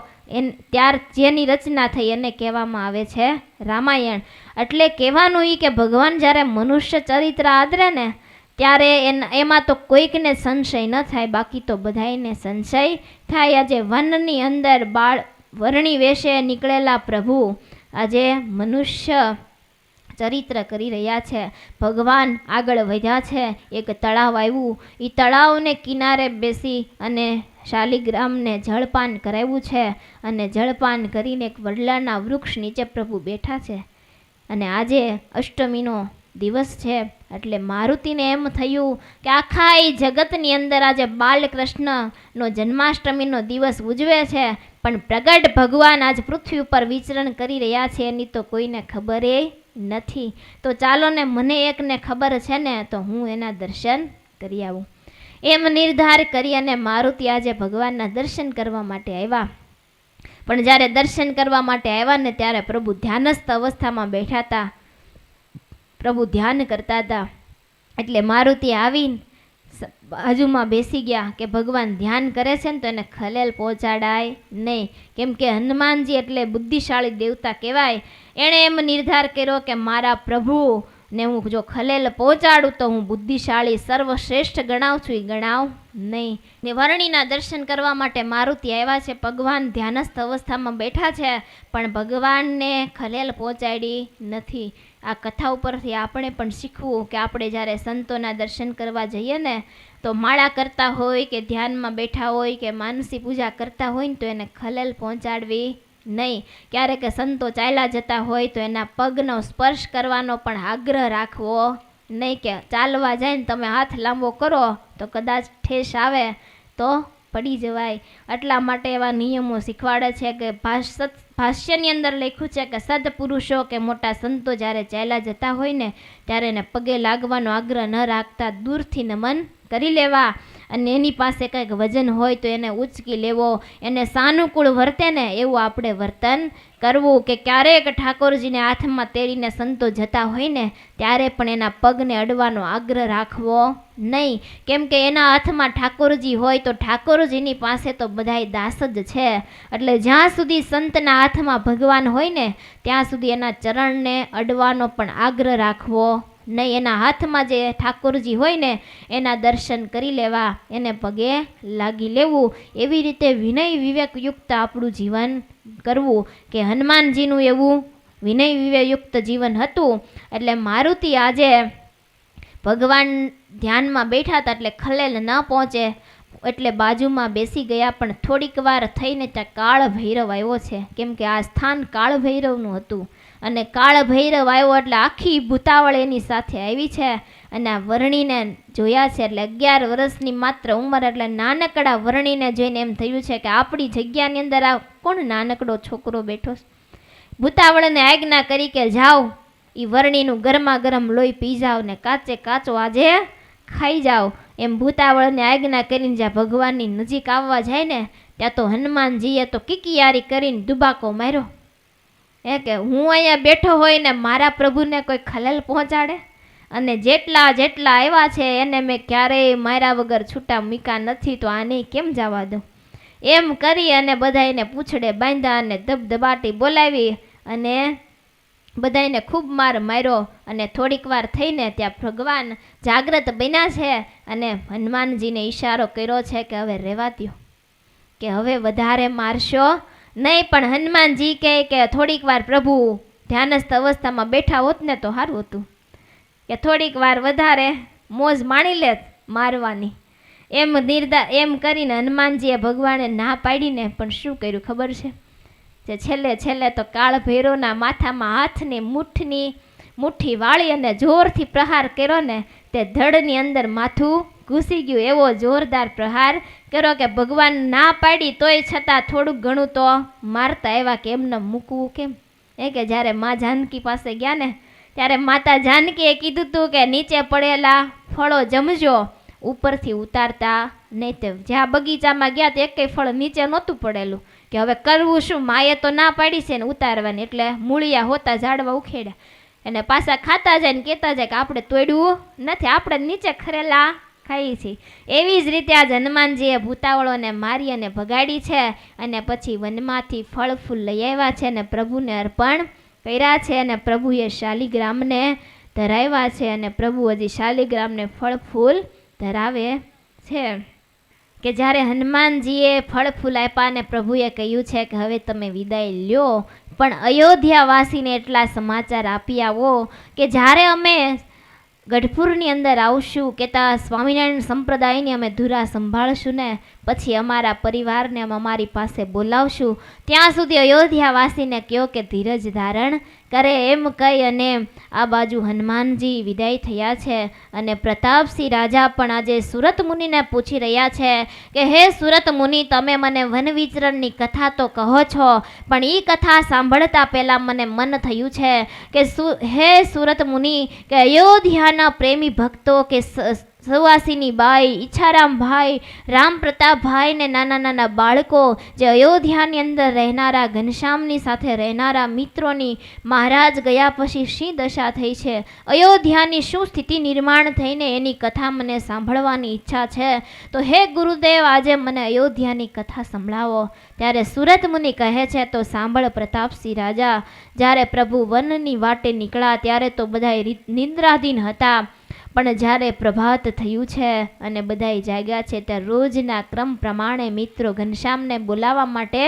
ત્યાર જેની રચના થઈ એને કહેવામાં આવે છે રામાયણ. એટલે કહેવાનું એ કે ભગવાન જ્યારે મનુષ્ય ચરિત્ર આદરે ને ત્યારે એમાં તો કોઈકને સંશય ન થાય, બાકી તો બધાયને સંશય થાય. આજે વનની અંદર વર્ણી વેશે નીકળેલા પ્રભુ આજે મનુષ્ય ચરિત્ર કરી રહ્યા છે. ભગવાન આગળ વધ્યા છે. એક તળાવ આવ્યું, એ તળાવને કિનારે બેસી અને શાલિગ્રામને જળપાન કરાવ્યું છે. અને જળપાન કરીને એક વડલાના વૃક્ષ નીચે પ્રભુ બેઠા છે. અને આજે અષ્ટમીનો દિવસ છે એટલે મારુતિને એમ થયું કે આખા એ જગતની અંદર આજે બાલકૃષ્ણનો જન્માષ્ટમીનો દિવસ ઉજવે છે, પણ પ્રગટ ભગવાન આજ પૃથ્વી ઉપર વિચરણ કરી રહ્યા છે એની તો કોઈને ખબર નથી. તો ચાલો ને મને એકને ખબર છે ને તો હું એના દર્શન કરી આવું. એમ નિર્ધાર કરી અને મારુતિ આજે ભગવાનના દર્શન કરવા માટે આવ્યા. પણ જ્યારે દર્શન કરવા માટે આવ્યા ને ત્યારે પ્રભુ ધ્યાનસ્થ અવસ્થામાં બેઠા હતા, પ્રભુ ધ્યાન કરતા હતા. એટલે મારુતિ આવીને બાજુમાં બેસી ગયા કે ભગવાન ધ્યાન કરે છે ને તો એને ખલેલ પહોંચાડાય નહીં, કેમ કે હનુમાનજી એટલે બુદ્ધિશાળી દેવતા કહેવાય. એણે એમ નિર્ધાર કર્યો કે મારા પ્રભુને હું જો ખલેલ પહોંચાડું તો હું બુદ્ધિશાળી સર્વશ્રેષ્ઠ ગણાવ છું, એ ગણાવ નહીં. ને વર્ણિના દર્શન કરવા માટે મારુતિ આવ્યા છે. ભગવાન ધ્યાનસ્થ અવસ્થામાં બેઠા છે પણ ભગવાનને ખલેલ પહોંચાડી નથી. આ કથા ઉપરથી આપણે પણ શીખવું કે આપણે જ્યારે સંતોના દર્શન કરવા જઈએ ને તો માળા કરતા હોય કે ધ્યાનમાં બેઠા હોય કે માનસી પૂજા કરતા હોય ને તો એને ખલેલ પહોંચાડવી નહીં. ક્યારેક સંતો ચાલ્યા જતા હોય તો એના પગનો સ્પર્શ કરવાનો પણ આગ્રહ રાખવો નહીં, કે ચાલવા જાય ને તમે હાથ લાંબો કરો તો કદાચ ઠેસ આવે તો પડી જવાય. એટલા માટે એવા નિયમો શીખવાડે છે કે ભાષ્યની અંદર લખ્યું છે કે સદપુરુષો કે મોટા સંતો જ્યારે ચાલ્યા જતા હોય ને ત્યારે એને પગે લાગવાનો આગ્રહ ન રાખતા દૂરથી નમન કરી લેવા. અને એની પાસે કંઈક વજન હોય તો એને ઉચકી લેવો, એને સાનુકૂળ વર્તે ને એવું આપણે વર્તન કરવું. કે ક્યારેક ઠાકોરજીને હાથમાં તેડીને સંતો જતા હોય ને ત્યારે પણ એના પગને અડવાનો આગ્રહ રાખવો નહીં, કેમ કે એના હાથમાં ઠાકોરજી હોય તો ઠાકોરજીની પાસે તો બધાય દાસ જ છે. એટલે જ્યાં સુધી સંતના હાથમાં ભગવાન હોય ને ત્યાં સુધી એના ચરણને અડવાનો પણ આગ્રહ રાખવો નહીં. એના હાથમાં જે ઠાકોરજી હોય ને એના દર્શન કરી લેવા, એને પગે લાગી લેવું. એવી રીતે વિનય વિવેકયુક્ત આપણું જીવન કરવું કે હનુમાનજીનું એવું વિનય વિવેકયુક્ત જીવન હતું. એટલે મારુતિ આજે ભગવાન ધ્યાનમાં બેઠા હતા એટલે ખલેલ ન પહોંચે એટલે બાજુમાં બેસી ગયા. પણ થોડીક વાર થઈને ત્યાં કાળ ભૈરવ આવ્યો છે, કેમ કે આ સ્થાન કાળ ભૈરવનું હતું. અને કાળ ભૈરવ આવ્યો એટલે આખી ભૂતાવળ એની સાથે આવી છે. અને આ વર્ણીને જોયા છે એટલે 11 વર્ષની માત્ર ઉંમર, એટલે નાનકડા વર્ણીને જોઈને એમ થયું છે કે આપણી જગ્યાની અંદર આ કોણ નાનકડો છોકરો બેઠો છે. ભૂતાવળને આજ્ઞા કરી કે જાઓ એ વર્ણીનું ગરમા ગરમ લોહી પી જાઓ ને કાચે કાચો આજે ખાઈ જાઓ. એમ ભૂતાવળને આજ્ઞા કરીને જ્યાં ભગવાનની નજીક આવવા જાય ને ત્યાં તો હનુમાનજીએ તો કિકિયારી કરીને દુબાકો માર્યો કે હું અહીંયા બેઠો હોય ને મારા પ્રભુને કોઈ ખલેલ પહોંચાડે, અને જેટલા આવ્યા છે એને મેં ક્યારેય માર્યા વગર છૂટા મૂક્યા નથી, તો આને કેમ જવા દઉં. એમ કરી અને બધાને પૂંછડે બાંધ્યા અને ધબધબાટી બોલાવી અને બધાને ખૂબ માર માર્યો. અને થોડીક વાર થઈને ત્યાં ભગવાન જાગ્રત બન્યા છે અને હનુમાનજીને ઈશારો કર્યો છે કે હવે રહેવા દ્યો, કે હવે વધારે મારશો નહીં. પણ હનુમાનજી કહે કે થોડીક વાર પ્રભુ ધ્યાનસ્થ અવસ્થામાં બેઠા હોત ને તો સારું હતું, કે થોડીક વાર વધારે મોજ માણી લે મારવાની. એમ કરીને હનુમાનજીએ ભગવાને ના પાડીને પણ શું કર્યું ખબર છે જે છેલ્લે તો કાળ ભૈરવના માથામાં હાથની મુઠ્ઠી વાળી અને જોરથી પ્રહાર કર્યો ને તે ધડની અંદર માથું ઘૂસી ગયું. એવો જોરદાર પ્રહાર કર્યો કે ભગવાન ના પાડી તોય છતાં થોડુંક ઘણું તો મારતા એવા કે એમને મૂકવું કેમ. એ કે જ્યારે મા જાનકી પાસે ગયા ને ત્યારે માતા જાનકીએ કીધું હતું કે નીચે પડેલા ફળો જમજો, ઉપરથી ઉતારતા નહીં. તે જ્યાં બગીચામાં ગયા તો એકેય ફળ નીચે નહોતું પડેલું કે હવે કરવું શું, માએ તો ના પાડી છે ને ઉતારવાની. એટલે મૂળિયા હોતા ઝાડવા ઉખેડ્યા અને પાછા ખાતા જાય ને કહેતા જાય કે આપણે તોડવું નથી, આપણે નીચે ખરેલા ખાઈએ છીએ. એવી જ રીતે આજ હનુમાનજીએ ભૂતાવળોને મારી અને ભગાડી છે અને પછી વનમાંથી ફળ ફૂલ લઈ આવ્યા છે અને પ્રભુને અર્પણ કર્યા છે અને પ્રભુએ શાલિગ્રામને ધરાવ્યા છે અને પ્રભુ હજી શાલિગ્રામને ફળ ફૂલ ધરાવે છે. કે જ્યારે હનુમાનજીએ ફળ ફૂલ આપ્યા અને પ્રભુએ કહ્યું છે કે હવે તમે વિદાય લ્યો, પણ અયોધ્યાવાસીને એટલા સમાચાર આપી આવો કે જ્યારે અમે ગઢપુરની અંદર આવશું કે ત્યાં સ્વામિનારાયણ સંપ્રદાયની અમે ધુરા સંભાળશું ને પછી અમારા પરિવારને અમે અમારી પાસે બોલાવશું, ત્યાં સુધી અયોધ્યાવાસીને કહો કે ધીરજ ધારણ કરે. એમ કહી અને આ બાજુ હનુમાનજી વિદાય થયા છે અને પ્રતાપસિંહ રાજા પણ આજે સુરત મુનિને પૂછી રહ્યા છે કે હે સુરત મુનિ, તમે મને વન વિચરણની કથા તો કહો છો, પણ એ કથા સાંભળતા પહેલાં મને મન થયું છે કે હે સુરત મુનિ, કે અયોધ્યાના પ્રેમી ભક્તો કે સુવાસીની બાઈ, ઈચ્છારામભાઈ, રામ પ્રતાપભાઈ ને નાના નાના બાળકો જે અયોધ્યાની અંદર રહેનારા ઘનશ્યામની સાથે રહેનારા મિત્રોની મહારાજ ગયા પછી શી દશા થઈ છે, અયોધ્યાની શું સ્થિતિ નિર્માણ થઈને એની કથા મને સાંભળવાની ઈચ્છા છે. તો હે ગુરુદેવ, આજે મને અયોધ્યાની કથા સંભળાવો. ત્યારે સુરત મુનિ કહે છે તો સાંભળ પ્રતાપસિંહ રાજા, જ્યારે પ્રભુ વનની વાટે નીકળ્યા ત્યારે તો બધા નિંદ્રાધીન હતા, પણ જ્યારે પ્રભાત થયું છે અને બધાય જાગ્યા છે ત્યારે રોજના ક્રમ પ્રમાણે મિત્રો ઘનશ્યામને બોલાવવા માટે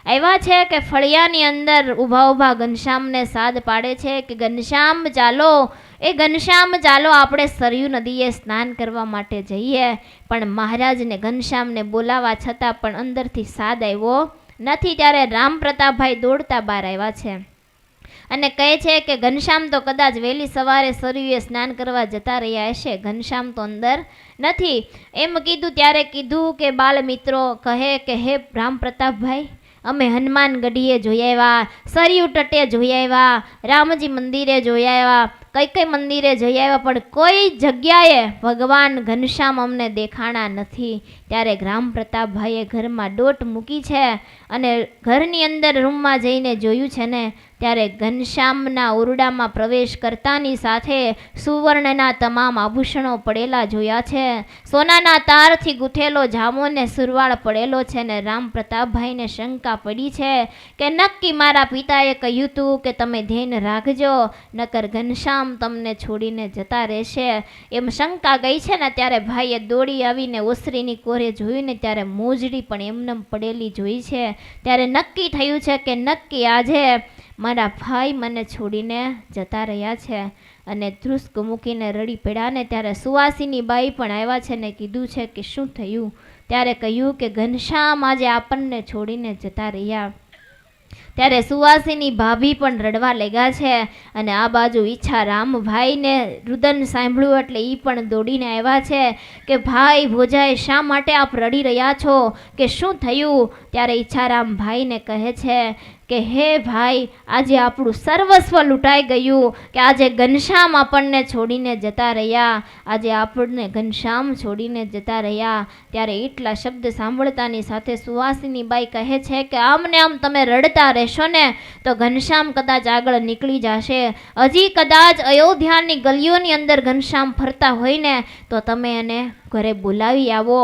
આવ્યા છે કે ફળિયાની અંદર ઊભા ઘનશ્યામને સાદ પાડે છે કે ઘનશ્યામ ચાલો, એ ઘનશ્યામ ચાલો આપણે સરયુ નદીએ સ્નાન કરવા માટે જઈએ. પણ મહારાજને ઘનશ્યામને બોલાવવા છતાં પણ અંદરથી સાદ આવ્યો નથી. ત્યારે રામ પ્રતાપભાઈ દોડતા બહાર આવ્યા છે અને કહે છે કે ઘનશ્યામ તો કદાચ વહેલી સવારે સરયુએ સ્નાન કરવા જતા રહ્યા હશે, ઘનશ્યામ તો અંદર નથી. એમ કીધું ત્યારે કીધું કે બાલ મિત્રો કહે કે હે રામ પ્રતાપભાઈ, અમે હનુમાન ગઢીએ જોઈ આવ્યા, સરયુ તટે જોઈ આવ્યા, રામજી મંદિરે જોઈ આવ્યા, કઈ મંદિરે જઈ આવ્યા, પણ કોઈ જગ્યાએ ભગવાન ઘનશ્યામ અમને દેખાણા નથી. ત્યારે રામ પ્રતાપભાઈએ ઘરમાં દોટ મૂકી છે અને ઘરની અંદર રૂમમાં જઈને જોયું છે ને ત્યારે ઘનશ્યામના ઓરડામાં પ્રવેશ કરતાની સાથે સુવર્ણના તમામ આભૂષણો પડેલા જોયા છે, સોનાના તારથી ગૂંથેલો જામો ને સુરવાળ પડેલો છે ને રામ પ્રતાપભાઈને શંકા પડી છે કે નક્કી મારા પિતાએ કહ્યું હતું કે તમે ધ્યાન રાખજો, નકર ઘનશ્યામ તમને છોડીને જતા રહેશે. એમ શંકા ગઈ છે ને ત્યારે ભાઈએ દોડી આવીને ઓસરીની કોરે જોયું ને ત્યારે મોજડી પણ એમને પડેલી જોઈ છે. ત્યારે નક્કી થયું છે કે નક્કી આજે મારા ભાઈ મને છોડીને જતા રહ્યા છે અને ધ્રુસ્ક મૂકીને રડી પડ્યા ને ત્યારે સુવાસીની બાઈ પણ આવ્યા છે ને કીધું છે કે શું થયું. ત્યારે કહ્યું કે ઘનશ્યામ આજે આપણને છોડીને જતા રહ્યા. ત્યારે સુવાસીની ભાભી પણ રડવા લાગ્યા છે અને આ બાજુ ઈચ્છા રામભાઈને રુદન સાંભળ્યું એટલે એ પણ દોડીને આવ્યા છે કે ભાઈ ભોજાએ શા માટે આપ રડી રહ્યા છો, કે શું થયું. ત્યારે ઈચ્છારામ ભાઈને કહે છે કે હે ભાઈ, આજે આપણું સર્વસ્વ લૂંટાઈ ગયું, કે આજે ઘનશ્યામ આપણને છોડીને જતા રહ્યા, આજે આપણને ઘનશ્યામ છોડીને જતા રહ્યા. ત્યારે એટલા શબ્દ સાંભળતાની સાથે સુવાસીની બાઈ કહે છે કે આમને આમ તમે રડતા રહેશો ને તો ઘનશ્યામ કદાચ આગળ નીકળી જશે, હજી કદાચ અયોધ્યાની ગલીઓની અંદર ઘનશ્યામ ફરતા હોય ને તો તમે એને ઘરે બોલાવી આવો.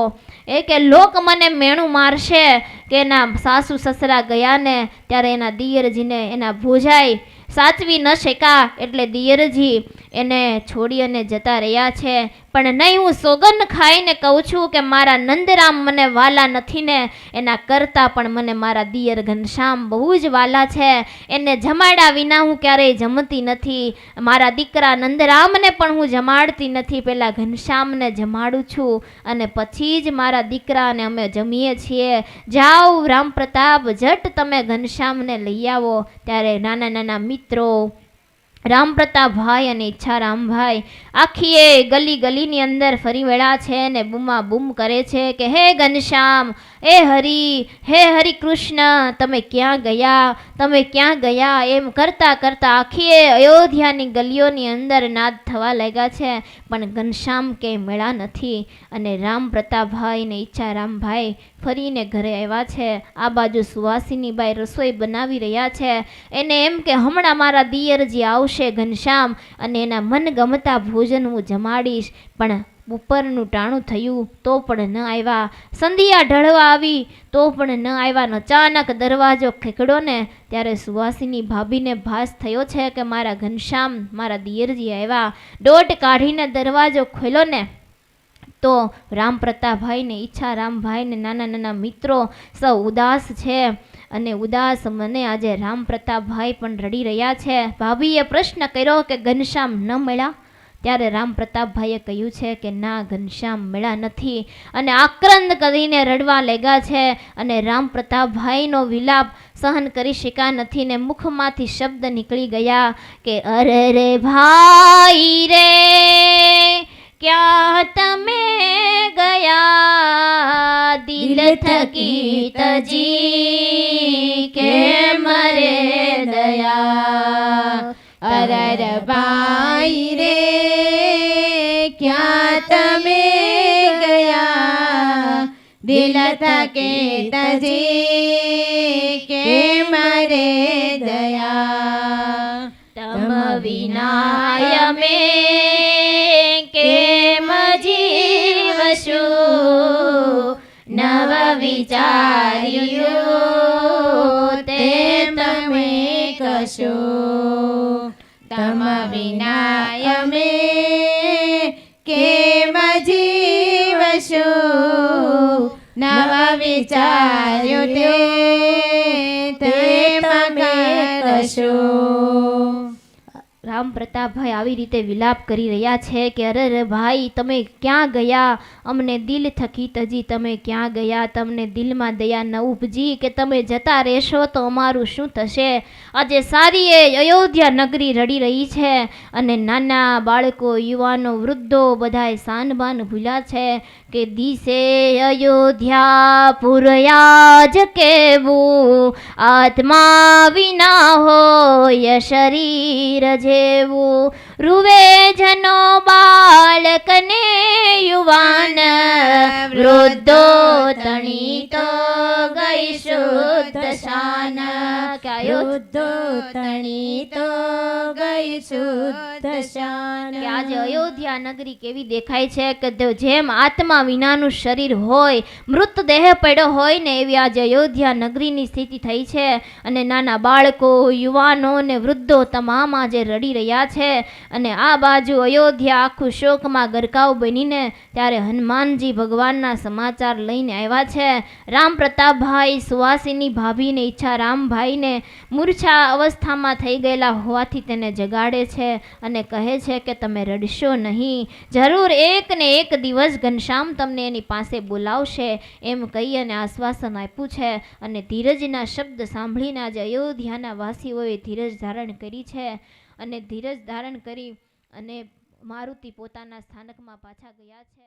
એ કે લોક મને મેણું મારશે કે એના સાસુ સસરા ગયા ને ત્યારે એના દિયરજીને એના ભોજાઈ સાચવી ન શક્યા એટલે દિયરજી એને છોડી અને જતા રહ્યા છે. પણ નહીં, હું સોગંદ ખાઈને કહું છું કે મારા નંદરામ મને વાલા નથી ને એના કરતાં પણ મને મારા દિયર ઘનશ્યામ બહુ જ વાલા છે. એને જમાડ્યા વિના હું ક્યારેય જમતી નથી. મારા દીકરા નંદરામને પણ હું જમાડતી નથી, પહેલાં ઘનશ્યામને જમાડું છું અને પછી જ મારા દીકરાને અમે જમીએ છીએ. જાઓ રામ પ્રતાપ, જટ તમે ઘનશ્યામને લઈ આવો. ત્યારે નાના નાના મિત્રો રામ પ્રતાપભાઈ અને ઈચ્છારામભાઈ આખી એ ગલી ગલીની અંદર ફરી વળ્યા છે ને બૂમા બૂમ કરે છે કે હે ઘનશ્યામ, હે હરિ કૃષ્ણ, તમે ક્યાં ગયા, તમે ક્યાં ગયા? એમ કરતાં કરતાં આખી એ અયોધ્યાની ગલીઓની અંદર નાદ થવા લાગ્યા છે. પણ ઘનશ્યામ કે મેળા નથી. અને રામ પ્રતાપભાઈ ને ઈચ્છારામભાઈ ફરીને ઘરે આવ્યા છે. આ બાજુ સુવાસિનીબાઈ રસોઈ બનાવી રહ્યા છે. એને એમ કે હમણાં મારા દિયરજી આવશે ઘનશ્યામ અને એના મનગમતા ભોજન હું જમાડીશ. પણ ઉપરનું ટાણું થયું તો પણ ન આવ્યા. સંધ્યા ઢળવા આવી તો પણ ન આવ્યા. અચાનક દરવાજો ખેકડો ને ત્યારે સુવાસિની ભાભીને ભાસ થયો છે કે મારા ઘનશ્યામ, મારા દિયરજી આવ્યા. દોટ કાઢીને દરવાજો ખોલ્યો ને તો રામ પ્રતાપભાઈ ને ઈચ્છારામભાઈ ને નાના નાના મિત્રો સૌ ઉદાસ છે. અને ઉદાસ મને આજે રામ પ્રતાપભાઈ પણ રડી રહ્યા છે. ભાભીએ પ્રશ્ન કર્યો કે ઘનશ્યામ ન મળ્યા? ત્યારે રામ પ્રતાપભાઈએ કહ્યું છે કે ના, ઘનશ્યામ મળ્યા નથી. અને આક્રંદ કરીને રડવા લાગ્યા છે. અને રામ પ્રતાપભાઈનો વિલાપ સહન કરી શક્યા નથી ને મુખમાંથી શબ્દ નીકળી ગયા કે અરે રે ભાઈ રે, ક્યાં તમે ગયા? દિલ થકી તજી કે મરે દયા. અરર ભાઈ રે, ક્યાં તમે ગયા? દિલ થકે તજી કે મરે દયા. તમ વિનાય મેં કેમ જીવશું? નવ વિચાર્યું તે તમે કશો. તમ વિનાય અમે કેમ જીવશું? નવ વિચાર્યું તે તમે કશો. રામ પ્રતાપભાઈ આવી રીતે વિલાપ કરી રહ્યા છે કે અરે ભાઈ, તમે ક્યાં ગયા? અમને દિલ થકી તજી તમે ક્યાં ગયા? તમને દિલમાં દયા ન ઉપજી કે તમે જતા રહેશો તો અમારું શું થશે? આજે સારી એ અયોધ્યા નગરી રડી રહી છે અને નાના બાળકો, યુવાનો, વૃદ્ધો બધાય સાનબાન ભૂલ્યા છે કે દિશે અયોધ્યા પુરયા જ કેવું, આત્મા વિના હોય શરીર જેવું. રૂવે જનો બાળકને યુવાન, વૃદ્ધો તણી તો ગઈ શુદ્ધ શાન. વૃદ્ધો તણી તો ગઈ શુદ્ધ શાન. કે આજે અયોધ્યા નગરી કેવી દેખાય છે કે જેમ આત્મા વિનાનું શરીર હોય, મૃતદેહ પડ્યો હોય ને એવી આજે અયોધ્યા નગરીની સ્થિતિ થઈ છે. અને નાના બાળકો, યુવાનો ને વૃદ્ધો તમામ આજે રડી રહ્યા છે. અને આ બાજુ અયોધ્યા આખું શોકમાં ગરકાવ બનીને ત્યારે હનુમાનજી ભગવાનના સમાચાર લઈને આવ્યા છે. રામ પ્રતાપભાઈ, સુવાસિની ભાભીને ઈચ્છારામભાઈને મૂર્છા અવસ્થામાં થઈ ગયેલા હોવાથી તેને જગાડે છે અને કહે છે કે તમે રડશો નહીં, જરૂર એક ને એક દિવસ ઘનશ્યામ તમને એની પાસે બોલાવશે એમ કહી અને આશ્વાસન આપ્યું છે. અને ધીરજના શબ્દ સાંભળીને આજે અયોધ્યાના વાસીઓએ ધીરજ ધારણ કરી છે. અને ધીરજ ધારણ કરી અને મારુતિ પોતાના સ્થાનકમાં પાછા ગયા છે.